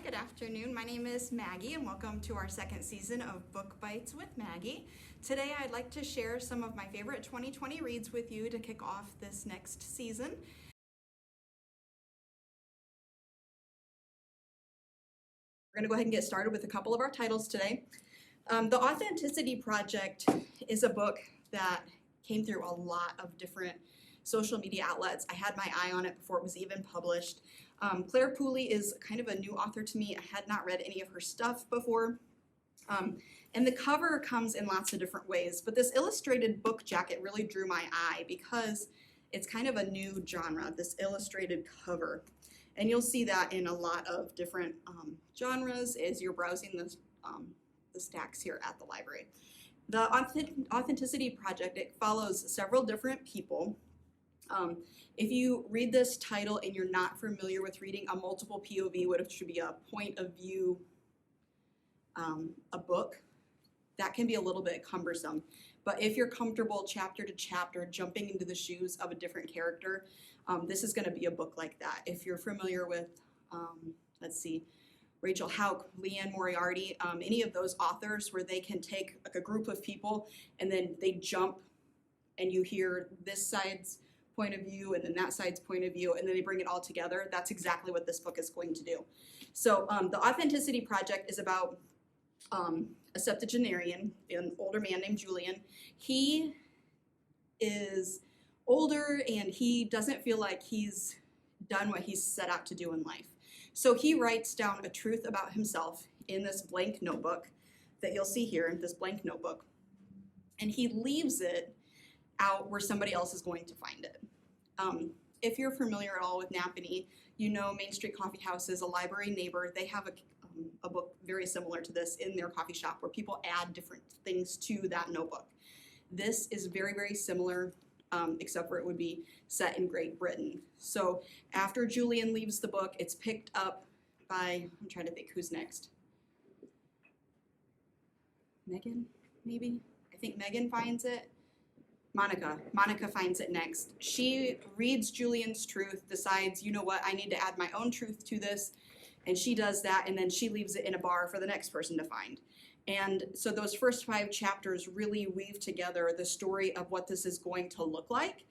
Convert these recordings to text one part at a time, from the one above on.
Good afternoon. My name is Maggie and welcome to our second season of Book Bites with Maggie. Today I'd like to share some of my favorite 2020 reads with you to kick off this next season. We're going to go ahead and get started with a couple of our titles today. The Authenticity Project is a book that came through a lot of different social media outlets. I had my eye on it before it was even published. Claire Pooley is kind of a new author to me. I had not read any of her stuff before. And the cover comes in lots of different ways, but this illustrated book jacket really drew my eye because it's kind of a new genre, this illustrated cover. And you'll see that in a lot of different genres as you're browsing the stacks here at the library. The Authenticity Project, it follows several different people. If you read this title and you're not familiar with reading a multiple POV, which should be a point of view, a book, that can be a little bit cumbersome. But if you're comfortable chapter to chapter, jumping into the shoes of a different character, this is going to be a book like that. If you're familiar with, let's see, Rachel Hauck, Leanne Moriarty, any of those authors where they can take like a group of people and then they jump and you hear this side's point of view and then that side's point of view and then they bring it all together. That's exactly what this book is going to do. So the Authenticity Project is about a septuagenarian, an older man named Julian. He is older and he doesn't feel like he's done what he's set out to do in life. So he writes down a truth about himself in this blank notebook that you'll see here in this blank notebook. And he leaves it out where somebody else is going to find it. If you're familiar at all with Napanee, you know Main Street Coffee House is a library neighbor. They have a book very similar to this in their coffee shop where people add different things to that notebook. This is very, very similar, except for it would be set in Great Britain. So after Julian leaves the book, it's picked up by, I'm trying to think who's next. Megan, maybe? I think Megan finds it. Monica finds it next. She reads Julian's truth, decides, you know what, I need to add my own truth to this, and she does that, and then she leaves it in a bar for the next person to find. And so those first 5 chapters really weave together the story of what this is going to look like,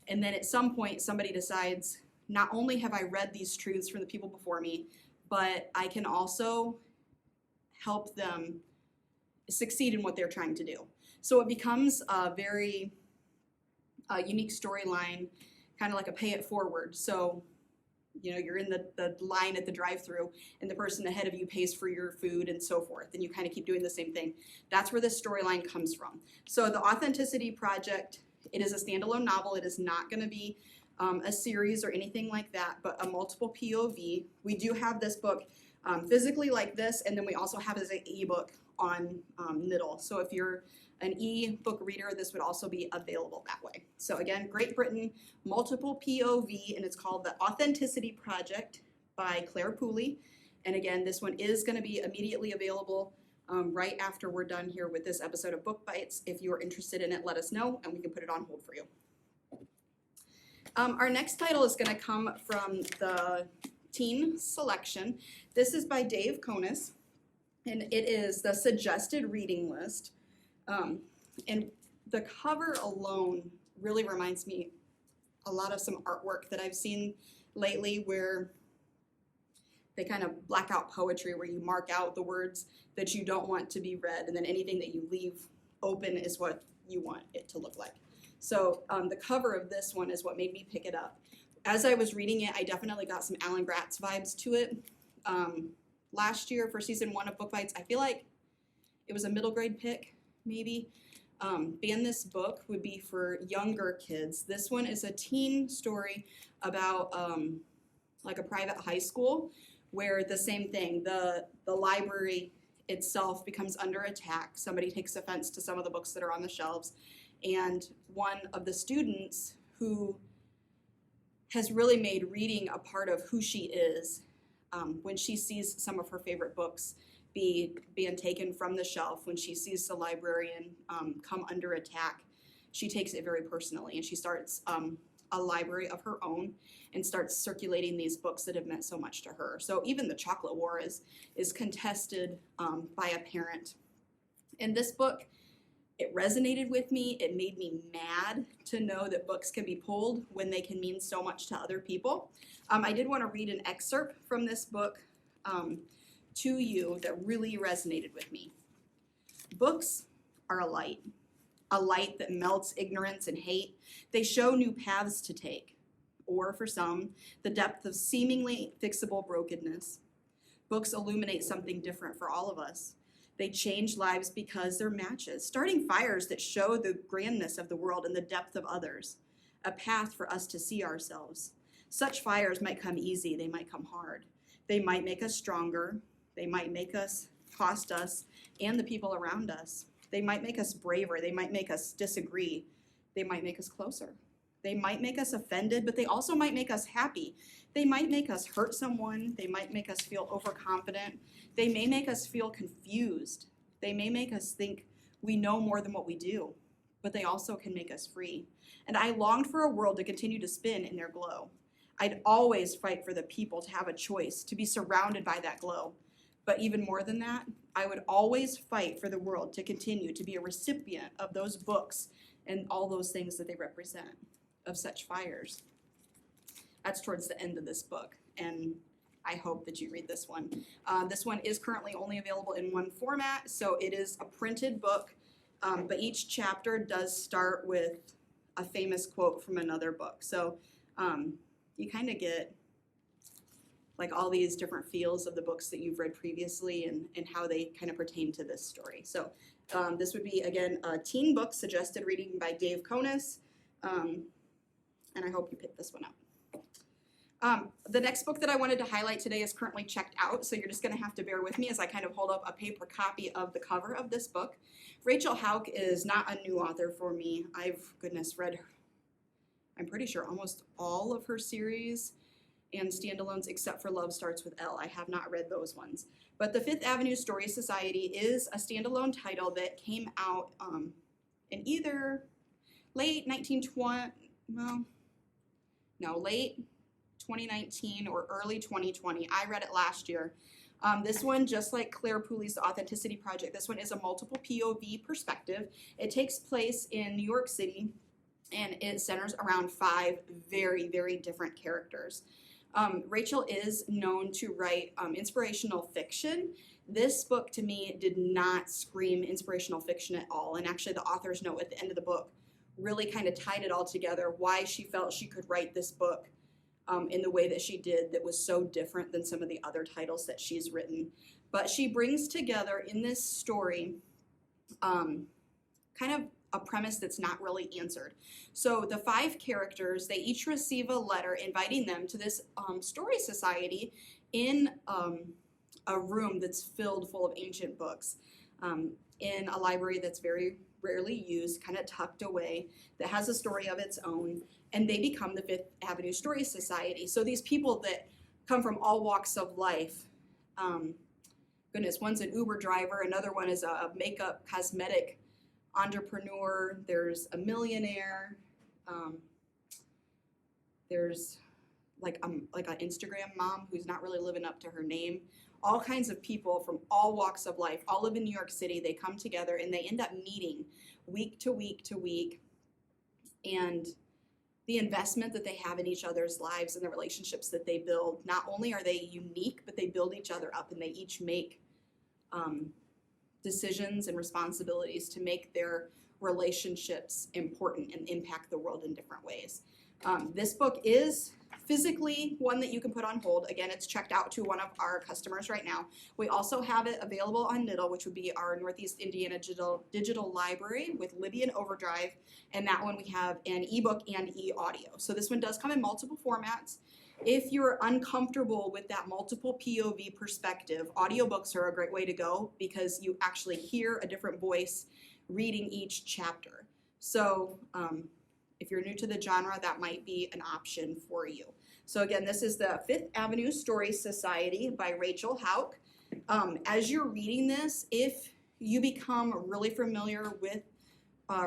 and then at some point somebody decides, not only have I read these truths from the people before me, but I can also help them succeed in what they're trying to do. So it becomes a very unique storyline, kind of like a pay it forward. So, you know, you're in the line at the drive-thru and the person ahead of you pays for your food and so forth, and you kind of keep doing the same thing. That's where this storyline comes from. So the Authenticity Project, it is a standalone novel. It is not going to be a series or anything like that, but a multiple POV. We do have this book physically like this, and then we also have it as an ebook on Niddle. So if you're an e-book reader, this would also be available that way. So again, Great Britain, multiple POV, and it's called The Authenticity Project by Claire Pooley. And again, this one is going to be immediately available right after we're done here with this episode of Book Bites. If you're interested in it, let us know, and we can put it on hold for you. Our next title is going to come from the teen selection. This is by Dave Konis, and it is the suggested reading list. And the cover alone really reminds me a lot of some artwork that I've seen lately where they kind of black out poetry where you mark out the words that you don't want to be read, and then anything that you leave open is what you want it to look like. So the cover of this one is what made me pick it up. As I was reading it, I definitely got some Alan Gratz vibes to it. Last year for season 1 of Book Bites, I feel like it was a middle grade pick, maybe. Ban this book would be for younger kids. This one is a teen story about like a private high school where the same thing, the library itself becomes under attack. Somebody takes offense to some of the books that are on the shelves, and one of the students who has really made reading a part of who she is, when she sees some of her favorite books being taken from the shelf, when she sees the librarian come under attack, she takes it very personally, and she starts a library of her own and starts circulating these books that have meant so much to her. So even the chocolate war is contested by a parent. And this book, it resonated with me. It made me mad to know that books can be pulled when they can mean so much to other people. I did want to read an excerpt from this book to you that really resonated with me. Books are a light that melts ignorance and hate. They show new paths to take, or for some, the depth of seemingly fixable brokenness. Books illuminate something different for all of us. They change lives because they're matches, starting fires that show the grandness of the world and the depth of others, a path for us to see ourselves. Such fires might come easy, they might come hard. They might make us stronger, they might make us cost us and the people around us. They might make us braver, they might make us disagree, they might make us closer. They might make us offended, but they also might make us happy. They might make us hurt someone. They might make us feel overconfident. They may make us feel confused. They may make us think we know more than what we do, but they also can make us free. And I longed for a world to continue to spin in their glow. I'd always fight for the people to have a choice, to be surrounded by that glow. But even more than that, I would always fight for the world to continue to be a recipient of those books and all those things that they represent, of such fires. That's towards the end of this book, and I hope that you read this one. This one is currently only available in one format, so it is a printed book, but each chapter does start with a famous quote from another book. So you kind of get like all these different feels of the books that you've read previously and how they kind of pertain to this story. So this would be, again, a teen book suggested reading by Dave Konis, and I hope you pick this one up. The next book that I wanted to highlight today is currently checked out, so you're just going to have to bear with me as I kind of hold up a paper copy of the cover of this book. Rachel Hauck is not a new author for me. I've, read, I'm pretty sure, almost all of her series and standalones except for Love Starts with L. I have not read those ones. But the Fifth Avenue Story Society is a standalone title that came out in either late 2019 or early 2020. I read it last year. This one, just like Claire Pooley's The Authenticity Project, this one is a multiple POV perspective. It takes place in New York City, and it centers around 5 very, very different characters. Rachel is known to write inspirational fiction. This book, to me, did not scream inspirational fiction at all, and actually the author's note at the end of the book really kind of tied it all together, why she felt she could write this book in the way that she did that was so different than some of the other titles that she's written. But she brings together in this story kind of a premise that's not really answered. So the 5 characters, they each receive a letter inviting them to this story society in a room that's filled full of ancient books in a library that's very rarely used, kind of tucked away, that has a story of its own, and they become the Fifth Avenue Story Society. So these people that come from all walks of life, one's an Uber driver, another one is a makeup cosmetic entrepreneur, there's a millionaire, there's like an Instagram mom who's not really living up to her name. All kinds of people from all walks of life, all live in New York City. They come together and they end up meeting week to week to week. And the investment that they have in each other's lives and the relationships that they build, not only are they unique, but they build each other up, and they each make decisions and responsibilities to make their relationships important and impact the world in different ways. This book is physically one that you can put on hold. Again, it's checked out to one of our customers right now. We also have it available on Niddle, which would be our Northeast Indiana digital library with Libby and Overdrive, and that one we have an ebook and e-audio. So this one does come in multiple formats. If you're uncomfortable with that multiple POV perspective, audiobooks are a great way to go because you actually hear a different voice reading each chapter. So if you're new to the genre, that might be an option for you. So again, this is the Fifth Avenue Story Society by Rachel Hauck. As you're reading this, if you become really familiar with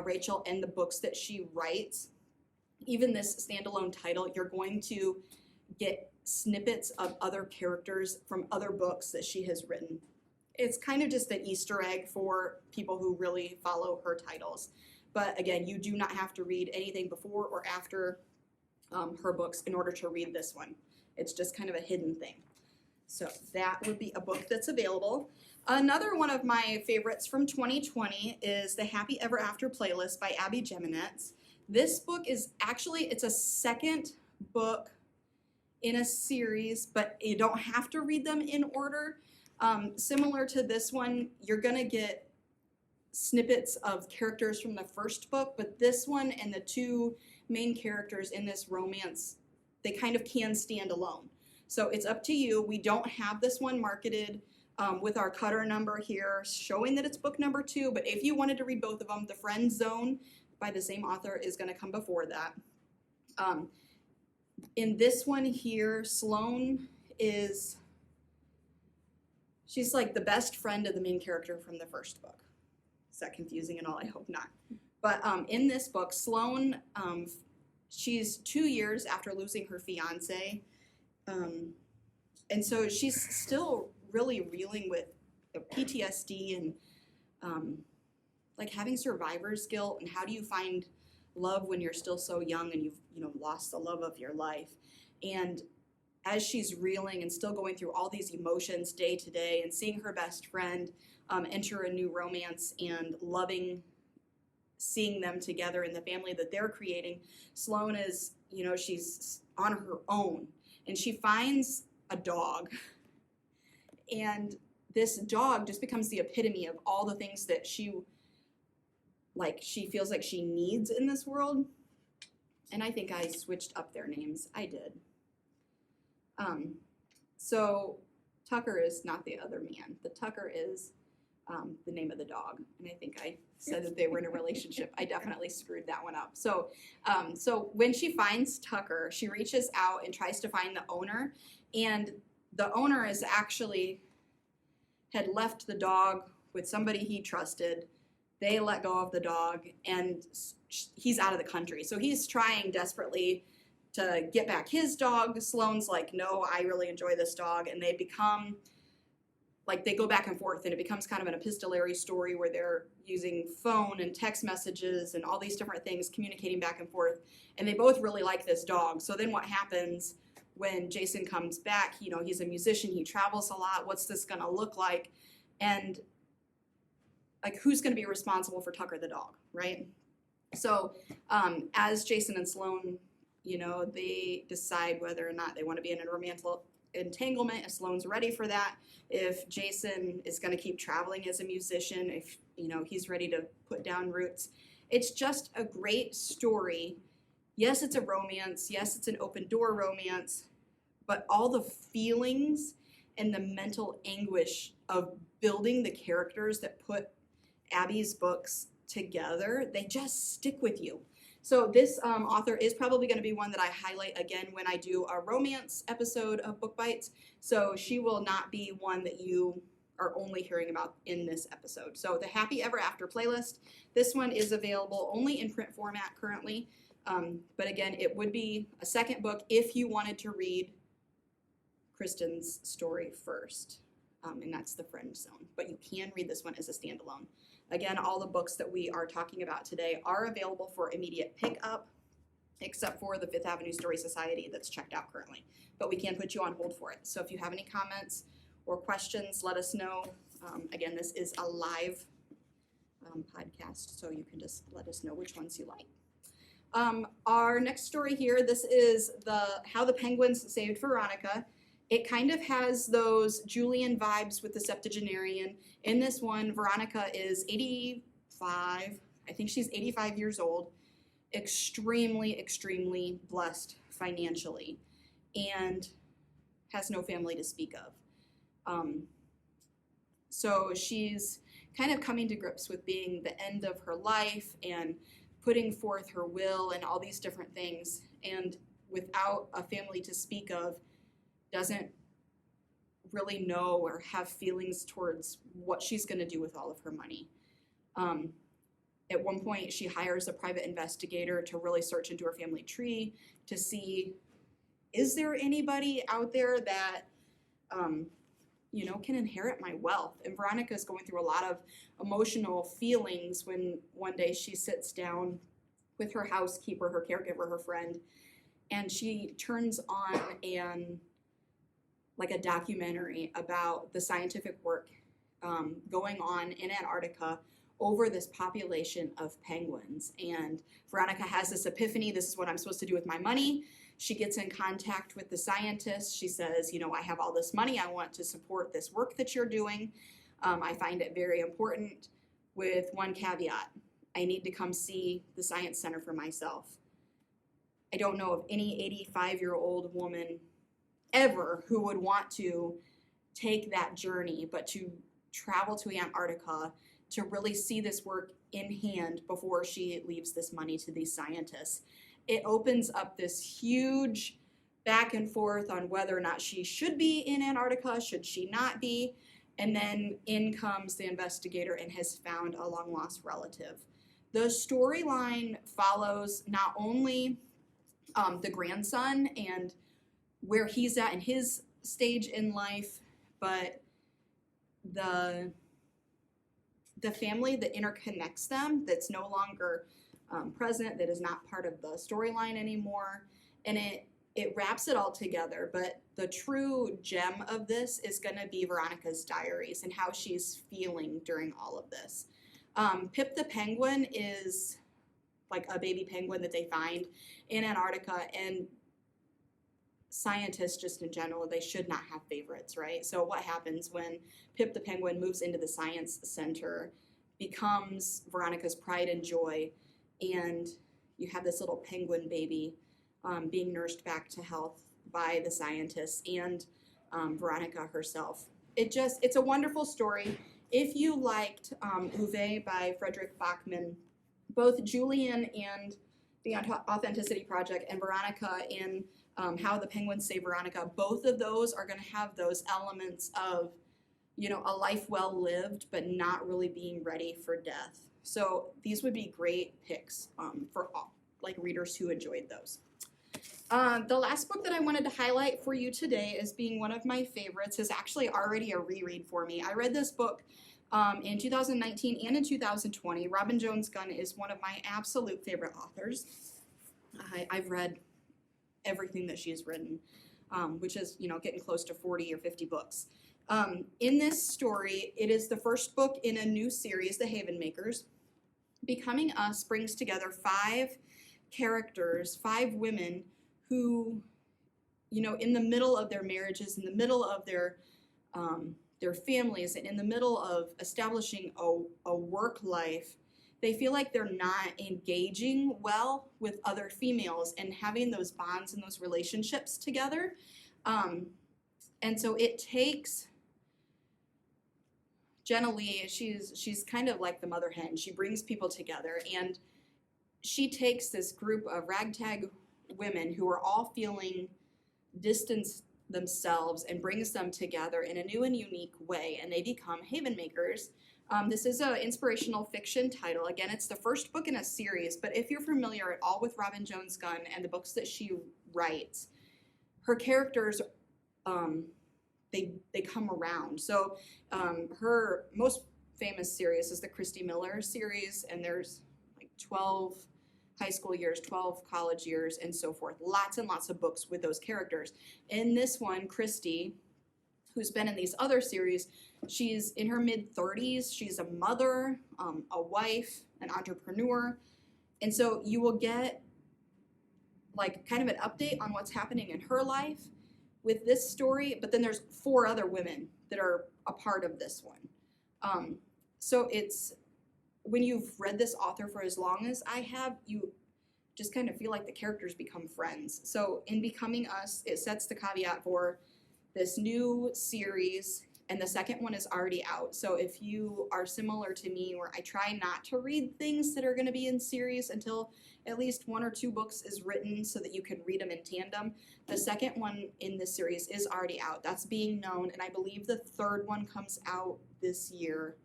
Rachel and the books that she writes, even this standalone title, you're going to get snippets of other characters from other books that she has written. It's kind of just an Easter egg for people who really follow her titles. But again, you do not have to read anything before or after her books in order to read this one. It's just kind of a hidden thing. So that would be a book that's available. Another one of my favorites from 2020 is the Happy Ever After playlist by Abby Jimenez. This book is actually, it's a second book in a series, but you don't have to read them in order. Similar to this one, you're gonna get snippets of characters from the first book, but this one and the two main characters in this romance, they kind of can stand alone. So it's up to you. We don't have this one marketed with our cutter number here showing that it's book number 2, but if you wanted to read both of them, The Friend Zone by the same author is gonna come before that. In this one here, Sloane she's like the best friend of the main character from the first book. Is that confusing at all? I hope not. But in this book, Sloane, she's 2 years after losing her fiance. And so she's still really reeling with PTSD and like having survivor's guilt, and how do you find love when you're still so young and you've lost the love of your life. And as she's reeling and still going through all these emotions day to day and seeing her best friend enter a new romance and loving seeing them together in the family that they're creating, Sloane is, she's on her own, and she finds a dog, and this dog just becomes the epitome of all the things that she feels like she needs in this world. And I think I switched up their names. I did. So Tucker is not the other man. The Tucker is the name of the dog. And I think I said that they were in a relationship. I definitely screwed that one up. So when she finds Tucker, she reaches out and tries to find the owner. And the owner is actually had left the dog with somebody he trusted. They let go of the dog, and he's out of the country. So he's trying desperately to get back his dog. Sloane's like, no, I really enjoy this dog. And they become, they go back and forth, and it becomes kind of an epistolary story where they're using phone and text messages and all these different things, communicating back and forth. And they both really like this dog. So then what happens when Jason comes back? He's a musician. He travels a lot. What's this going to look like? And who's going to be responsible for Tucker the dog, right? So as Jason and Sloane, they decide whether or not they want to be in a romantic entanglement, if Sloane's ready for that, if Jason is going to keep traveling as a musician, if, he's ready to put down roots. It's just a great story. Yes, it's a romance. Yes, it's an open door romance, but all the feelings and the mental anguish of building the characters that put Abby's books together, they just stick with you. So this author is probably going to be one that I highlight again when I do a romance episode of Book Bites. So she will not be one that you are only hearing about in this episode. So the Happy Ever After playlist, this one is available only in print format currently. But again, it would be a second book if you wanted to read Kristen's story first. And that's The Friend Zone. But you can read this one as a standalone. Again, all the books that we are talking about today are available for immediate pickup, except for the Fifth Avenue Story Society that's checked out currently. But we can put you on hold for it. So if you have any comments or questions, let us know. Again, this is a live podcast, so you can just let us know which ones you like. Our next story here, this is How the Penguins Saved Veronica. It kind of has those Julian vibes with the septuagenarian. In this one, Veronica is 85. I think she's 85 years old. Extremely, extremely blessed financially, and has no family to speak of. So she's kind of coming to grips with being the end of her life and putting forth her will and all these different things. And without a family to speak of, doesn't really know or have feelings towards what she's going to do with all of her money. At one point, she hires a private investigator to really search into her family tree to see, is there anybody out there that, can inherit my wealth? And Veronica is going through a lot of emotional feelings when one day she sits down with her housekeeper, her caregiver, her friend, and she turns on a documentary about the scientific work going on in Antarctica over this population of penguins. And Veronica has this epiphany, this is what I'm supposed to do with my money. She gets in contact with the scientist. She says, I have all this money. I want to support this work that you're doing. I find it very important, with one caveat. I need to come see the Science Center for myself. I don't know of any 85-year-old woman ever who would want to take that journey, but to travel to Antarctica to really see this work in hand before she leaves this money to these scientists. It opens up this huge back and forth on whether or not she should be in Antarctica, should she not be, and then in comes the investigator and has found a long-lost relative. The storyline follows not only the grandson and where he's at in his stage in life, but the family that interconnects them, that's no longer present, that is not part of the storyline anymore, and it wraps it all together. But the true gem of this is going to be Veronica's diaries and how she's feeling during all of this. Pip the penguin is like a baby penguin that they find in Antarctica, and scientists just in general, they should not have favorites, right? So what happens when Pip the penguin moves into the science center, becomes Veronica's pride and joy, and you have this little penguin baby being nursed back to health by the scientists and Veronica herself. It's a wonderful story. If you liked Uwe by Frederick Bachman, both Julian and the Authenticity Project and Veronica in How the Penguins Save Veronica, both of those are going to have those elements of, a life well lived, but not really being ready for death. So these would be great picks for all, readers who enjoyed those. The last book that I wanted to highlight for you today as being one of my favorites is actually already a reread for me. I read this book in 2019 and in 2020. Robin Jones Gunn is one of my absolute favorite authors. I've read everything that she's written, which is, getting close to 40 or 50 books. In this story, it is the first book in a new series, The Haven Makers. Becoming Us brings together 5 characters, 5 women who, in the middle of their marriages, in the middle of their families, and in the middle of establishing a work life, they feel like they're not engaging well with other females and having those bonds and those relationships together. And so it takes Jenna Lee, she's kind of like the mother hen. She brings people together, and she takes this group of ragtag women who are all feeling distanced themselves and brings them together in a new and unique way, and they become Haven Makers. This is an inspirational fiction title. Again, it's the first book in a series, but if you're familiar at all with Robin Jones Gunn and the books that she writes, her characters, they come around. So her most famous series is the Christy Miller series, and there's 12 high school years, 12 college years, and so forth. Lots and lots of books with those characters. In this one, Christy, who's been in these other series, she's in her mid-30s. She's a mother, a wife, an entrepreneur. And so you will get kind of an update on what's happening in her life with this story, but then there's 4 other women that are a part of this one. So it's, when you've read this author for as long as I have, you just kind of feel like the characters become friends. So in Becoming Us, it sets the caveat for this new series, and the second one is already out. So if you are similar to me, where I try not to read things that are going to be in series until at least 1 or 2 books is written so that you can read them in tandem, the second one in this series is already out. That's being known, and I believe the 3rd one comes out this year,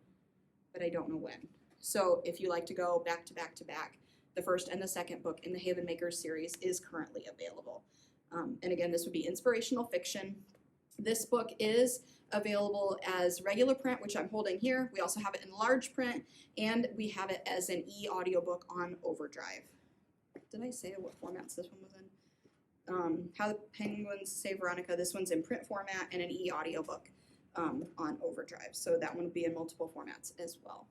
but I don't know when. So if you like to go back to back to back, the first and the second book in the Haven Makers series is currently available. And again, this would be inspirational fiction. This book is available as regular print, which I'm holding here. We also have it in large print, and we have it as an e-audiobook on Overdrive. Did I say what formats this one was in? How the Penguins Save Veronica. This one's in print format and an e-audiobook on Overdrive. So that one will be in multiple formats as well.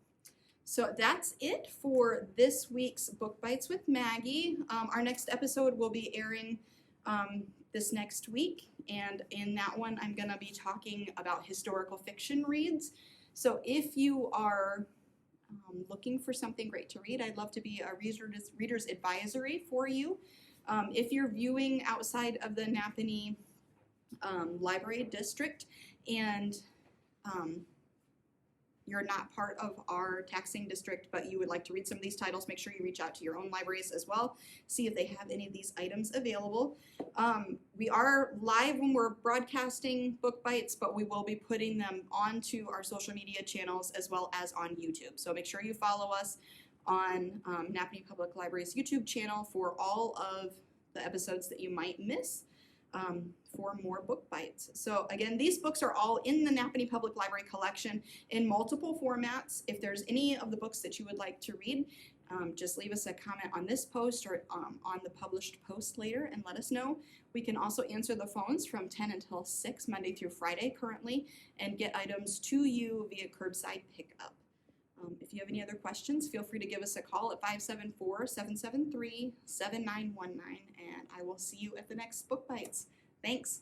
So that's it for this week's Book Bites with Maggie. Our next episode will be airing this next week, and in that one I'm going to be talking about historical fiction reads. So if you are looking for something great to read, I'd love to be a reader's advisory for you. If you're viewing outside of the Napanee Library District and you're not part of our taxing district, but you would like to read some of these titles, make sure you reach out to your own libraries as well. See if they have any of these items available. We are live when we're broadcasting Book Bites, but we will be putting them onto our social media channels as well as on YouTube. So make sure you follow us on Napanee Public Library's YouTube channel for all of the episodes that you might miss. For more Book Bites. So again, these books are all in the Napanee Public Library collection in multiple formats. If there's any of the books that you would like to read, just leave us a comment on this post or on the published post later and let us know. We can also answer the phones from 10 until 6 Monday through Friday currently and get items to you via curbside pickup. If you have any other questions, feel free to give us a call at 574-773-7919, and I will see you at the next Book Bites. Thanks.